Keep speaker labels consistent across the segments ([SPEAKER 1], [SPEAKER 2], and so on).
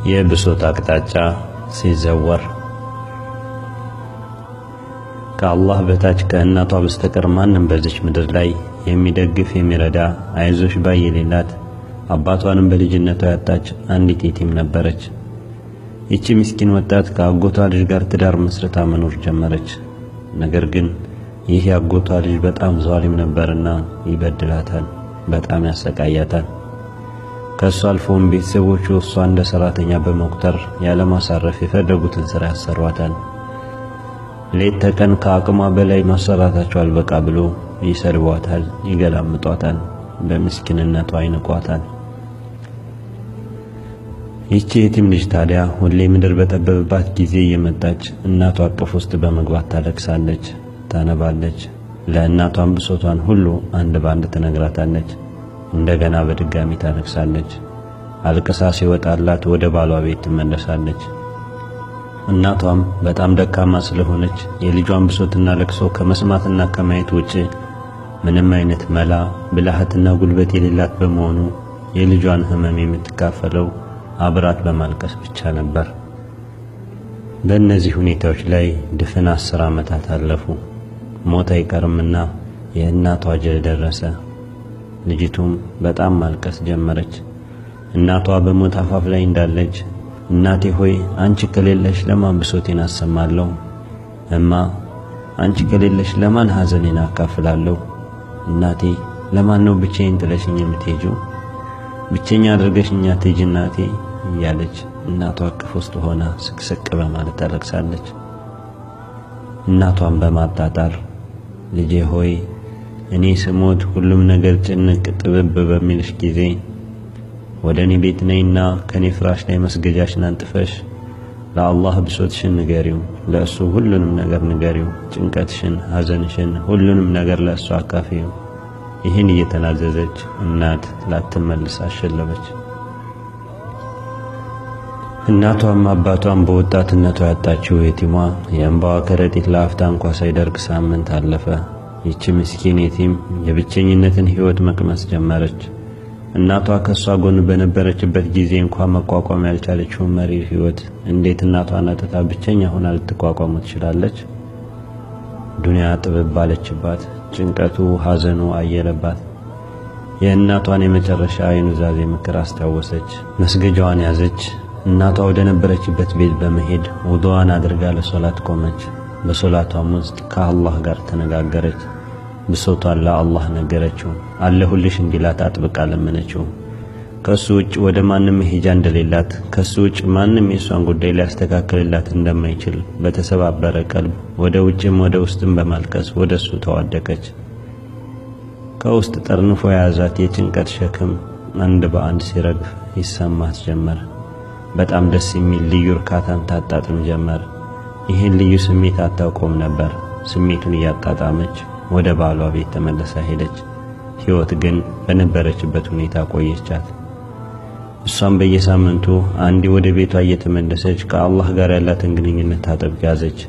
[SPEAKER 1] የብሶት አቅጣጫ ሲዘወር ከአላህ በታች ከእናቷ በስተቀር ማንም በዚች ምድር ላይ የሚደግፍ የሚረዳ አይዞሽ ባይ የሌላት አባቷንም በልጅነቷ ያጣች አንዲት የቲም ነበረች። ይቺ ምስኪን ወጣት ከአጎቷ ልጅ ጋር ትዳር መስርታ መኖር ጀመረች። ነገር ግን ይህ የአጎቷ ልጅ በጣም ዛሊም ነበርና ይበድላታል፣ በጣም ያሰቃያታል። ከሷ አልፎም ቤተሰቦቹ እሷ እንደ ሰራተኛ በመቁጠር ያለማሳረፍ የፈለጉትን ስራ ያሰሯታል። ሌት ተቀን ከአቅሟ በላይ ማሰራታቸው አልበቃ ብሎ ይሰድቧታል፣ ይገላምጧታል፣ በምስኪንነቷ ይንቋታል። ይቺ የቲም ልጅ ታዲያ ሁሌ ምድር በጠበበባት ጊዜ እየመጣች እናቷ አቅፍ ውስጥ በመግባት ታለቅሳለች፣ ታነባለች። ለእናቷም ብሶቷን ሁሉ አንድ ባንድ ትነግራታለች። እንደገና በድጋሚ ታለቅሳለች። አልቅሳ ሲወጣላት ወደ ባሏ ቤት ትመለሳለች። እናቷም በጣም ደካማ ስለሆነች የልጇን ብሶትና ለቅሶ ከመስማትና ከማየት ውጪ ምንም አይነት መላ ብልሃትና ጉልበት የሌላት በመሆኑ የልጇን ህመም የምትካፈለው አብራት በማልቀስ ብቻ ነበር። በእነዚህ ሁኔታዎች ላይ ድፍን 10 ዓመታት አለፉ። ሞት አይቀርምና የእናቷ አጀል ደረሰ። ልጅቱም በጣም ማልቀስ ጀመረች። እናቷ በሞት አፋፍ ላይ እንዳለች እናቴ ሆይ አንቺ ከሌለሽ ለማን ብሶቴን አሰማለሁ? እማ አንቺ ከሌለሽ ለማን ሐዘኔን አካፍላለሁ? እናቴ ለማን ነው ብቻዬን ጥለሽኝ የምትሄጂው? ብቸኛ አድርገሽኛ ትሄጂ እናቴ እያለች እናቷ አቅፍ ውስጥ ሆና ስቅስቅ በማለት ታለቅሳለች። እናቷን በማጣጣር ልጄ ሆይ እኔ ስሞት ሁሉም ነገር ጭንቅ ጥብብ በሚልሽ ጊዜ ወደ እኔ ቤት ነይና ከኔ ፍራሽ ላይ መስገጃሽን አንጥፈሽ ለአላህ ብሶትሽን ንገሪው፣ ለእሱ ሁሉንም ነገር ንገሪው፣ ጭንቀትሽን፣ ሐዘንሽን፣ ሁሉንም ነገር ለእሱ አካፊው። ይህን እየተናዘዘች እናት ላትመልስ አሸለበች። እናቷም አባቷም በወጣትነቷ ያጣችው የቲሟ የእንባዋ ከረጢት ለአፍታ እንኳ ሳይደርቅ ሳምንት አለፈ። ይቺ ምስኪን የቲም የብቸኝነትን ሕይወት መቅመስ ጀመረች። እናቷ ከሷ ጎን በነበረችበት ጊዜ እንኳ መቋቋም ያልቻለችውን መሪር ሕይወት እንዴት እናቷን አጥታ ብቸኛ ሆና ልትቋቋም ትችላለች? ዱንያ ጥብብ ባለችባት፣ ጭንቀቱ ሐዘኑ አየለባት። የእናቷን የመጨረሻ የኑዛዜ ምክር አስታወሰች። መስገጃዋን ያዘች። እናቷ ወደ ነበረችበት ቤት በመሄድ ውዱዋን አድርጋ ለሶላት ቆመች። በሶላቷም ውስጥ ከአላህ ጋር ተነጋገረች። ብሶቷን ለአላህ ነገረችው። አለሁልሽ እንዲላት አጥብቃ ለመነችው። ከሱ ውጭ ወደ ማንም መሄጃ እንደሌላት፣ ከሱ ውጭ ማንም የሷን ጉዳይ ሊያስተካክልላት እንደማይችል በተሰባበረ ቀልብ ወደ ውጭም ወደ ውስጥም በማልቀስ ወደሱ ተዋደቀች። ከውስጥ ጠርንፎ የያዛት የጭንቀት ሸክም አንድ በአንድ ሲረግፍ ይሰማት ጀመር። በጣም ደስ የሚል ልዩ እርካታን ታጣጥም ጀመር። ይህን ልዩ ስሜት አታውቀውም ነበር። ስሜቱን እያጣጣመች ወደ ባሏ ቤት ተመለሳ ሄደች። ሕይወት ግን በነበረችበት ሁኔታ ቆየቻት። እሷም በየሳምንቱ አንዴ ወደ ቤቷ እየተመለሰች ከአላህ ጋር ያላትን ግንኙነት ታጠብቅ ያዘች።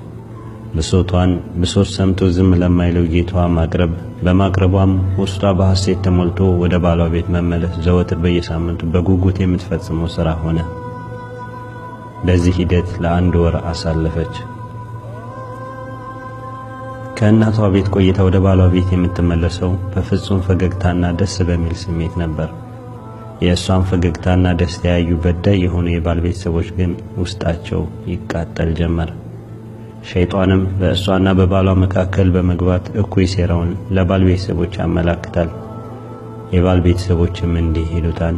[SPEAKER 1] ብሶት ሰምቶ ዝም ለማይለው ጌታዋ ማቅረብ፣ በማቅረቧም ውስጧ በሐሴት ተሞልቶ ወደ ባሏ ቤት መመለስ ዘወትር በየሳምንቱ በጉጉት የምትፈጽመው ሥራ ሆነ። በዚህ ሂደት ለ1 ወር አሳለፈች። ከእናቷ ቤት ቆይታ ወደ ባሏ ቤት የምትመለሰው በፍጹም ፈገግታና ደስ በሚል ስሜት ነበር። የእሷን ፈገግታና ደስታ ያዩ በዳይ የሆኑ የባል ቤተሰቦች ግን ውስጣቸው ይቃጠል ጀመር። ሸይጣንም በእሷና በባሏ መካከል በመግባት እኩይ ሴራውን ለባል ቤተሰቦች ያመላክታል። የባል ቤተሰቦችም እንዲህ ይሉታል።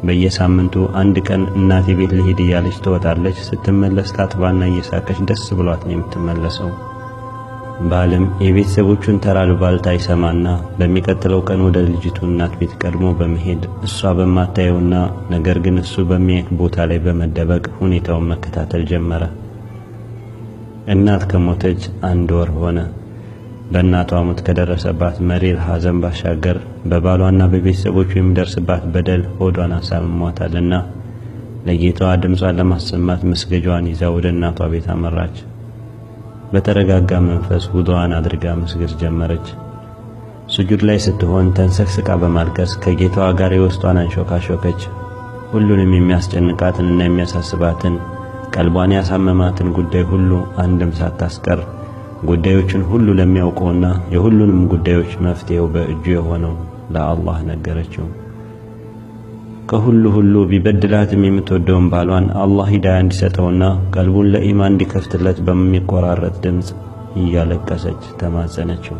[SPEAKER 1] በየሳምንቱ አንድ ቀን እናቴ ቤት ልሄድ እያለች ትወጣለች። ስትመለስ ታጥባና እየሳቀች ደስ ብሏት ነው የምትመለሰው። ባልም የቤተሰቦቹን ተራ አሉባልታ ይሰማና በሚቀጥለው ቀን ወደ ልጅቱ እናት ቤት ቀድሞ በመሄድ እሷ በማታየውና ነገር ግን እሱ በሚያየው ቦታ ላይ በመደበቅ ሁኔታውን መከታተል ጀመረ። እናት ከሞተች 1 ወር ሆነ። በእናቷ ሞት ከደረሰባት መሪር ሐዘን ባሻገር በባሏና በቤተሰቦቹ የሚደርስባት በደል ሆዷን አሳምሟታልና ለጌታዋ ድምጿን ለማሰማት መስገጃዋን ይዛ ወደ እናቷ ቤት አመራች። በተረጋጋ መንፈስ ውዱዋን አድርጋ መስገድ ጀመረች። ስጁድ ላይ ስትሆን ተንሰቅስቃ በማልቀስ ከጌታዋ ጋር የውስጧን አንሾካሾከች። ሁሉንም የሚያስጨንቃትንና የሚያሳስባትን ቀልቧን ያሳመማትን ጉዳይ ሁሉ አንድም ሳታስቀር ጉዳዮችን ሁሉ ለሚያውቀውና የሁሉንም ጉዳዮች መፍትሄው በእጁ የሆነው ለአላህ ነገረችው። ከሁሉ ቢበድላትም የምትወደውን ባሏን አላህ ሂዳያ እንዲሰጠውና ቀልቡን ለኢማን እንዲከፍትለት በሚቆራረጥ ድምፅ እያለቀሰች ተማጸነችው።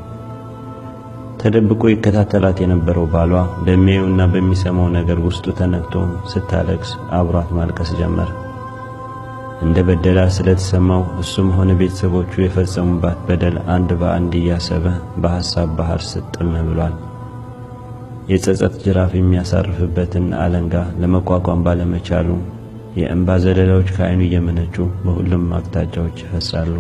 [SPEAKER 1] ተደብቆ ይከታተላት የነበረው ባሏ በሚያየውና በሚሰማው ነገር ውስጡ ተነክቶ ስታለቅስ አብሯት ማልቀስ ጀመረ። እንደ በደላት ስለተሰማው እሱም ሆነ ቤተሰቦቹ የፈጸሙባት በደል አንድ በአንድ እያሰበ በሐሳብ ባህር ስጥም ብሏል። የጸጸት ጅራፍ የሚያሳርፍበትን አለንጋ ለመቋቋም ባለመቻሉ የእንባ ዘለላዎች ከዓይኑ እየመነጩ በሁሉም አቅጣጫዎች ይፈሳሉ።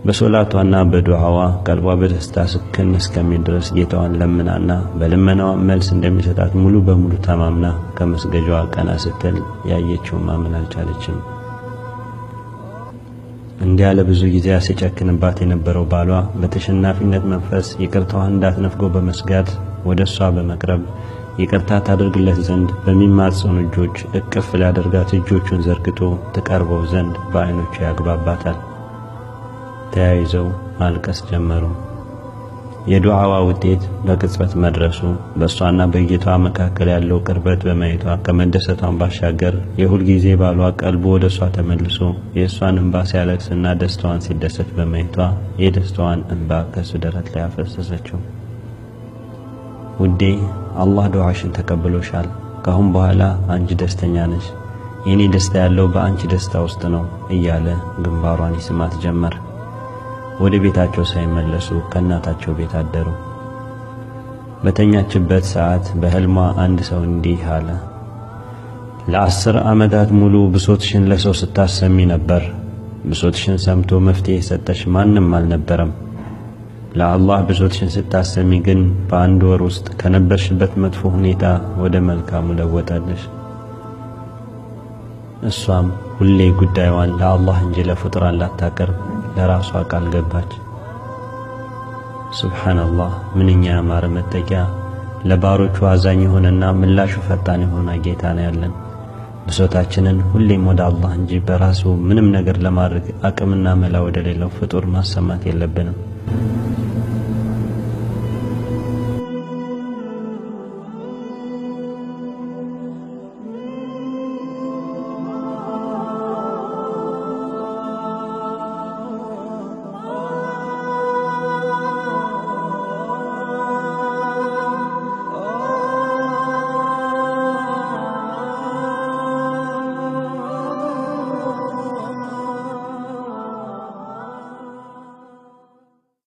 [SPEAKER 1] በሶላቷና በዱዓዋ ቀልቧ በደስታ ስክን እስከሚል ድረስ ጌታዋን ለምናና በልመናዋ መልስ እንደሚሰጣት ሙሉ በሙሉ ተማምና ከመስገጃዋ ቀና ስትል ያየችውን ማመን አልቻለችም። እንዲህ ያለ ብዙ ጊዜ ሲጨክንባት የነበረው ባሏ በተሸናፊነት መንፈስ ይቅርታዋን እንዳትነፍገው በመስጋት ወደ እሷ በመቅረብ ይቅርታ ታደርግለት ዘንድ በሚማጸኑ እጆች እቅፍ ሊያደርጋት እጆቹን ዘርግቶ ተቀርበው ዘንድ በዓይኖቹ ያግባባታል። ተያይዘው ማልቀስ ጀመሩ። የዱዓዋ ውጤት በቅጽበት መድረሱ በእሷና በጌታዋ መካከል ያለው ቅርበት በማየቷ ከመደሰቷን ባሻገር የሁል ጊዜ ባሏ ቀልቡ ወደ እሷ ተመልሶ የእሷን እንባ ሲያለቅስና ደስታዋን ሲደሰት በማየቷ የደስታዋን እንባ ከሱ ደረት ላይ አፈሰሰችው። ውዴ አላህ ዱዓሽን ተቀብሎሻል። ካሁን በኋላ አንቺ ደስተኛ ነሽ። የኔ ደስታ ያለው በአንቺ ደስታ ውስጥ ነው እያለ ግንባሯን ይስማት ጀመር። ወደ ቤታቸው ሳይመለሱ ከእናታቸው ቤት አደሩ። በተኛችበት ሰዓት በህልሟ አንድ ሰው እንዲህ አለ። ለ10 ዓመታት ሙሉ ብሶትሽን ለሰው ስታሰሚ ነበር። ብሶትሽን ሰምቶ መፍትሄ የሰጠሽ ማንም አልነበረም። ለአላህ ብሶትሽን ስታሰሚ ግን በአንድ ወር ውስጥ ከነበርሽበት መጥፎ ሁኔታ ወደ መልካሙ ለወጠልሽ። እሷም ሁሌ ጉዳዩን ለአላህ እንጂ ለፍጡራን ላታቀርብ ለራሷ ቃል ገባች። ሱብሃንአላህ፣ ምንኛ ያማረ መጠጊያ! ለባሮቹ አዛኝ የሆነና ምላሹ ፈጣን የሆነ ጌታ ነው ያለን። ብሶታችንን ሁሌም ወደ አላህ እንጂ በራሱ ምንም ነገር ለማድረግ አቅምና መላ ወደ ሌላው ፍጡር ማሰማት የለብንም።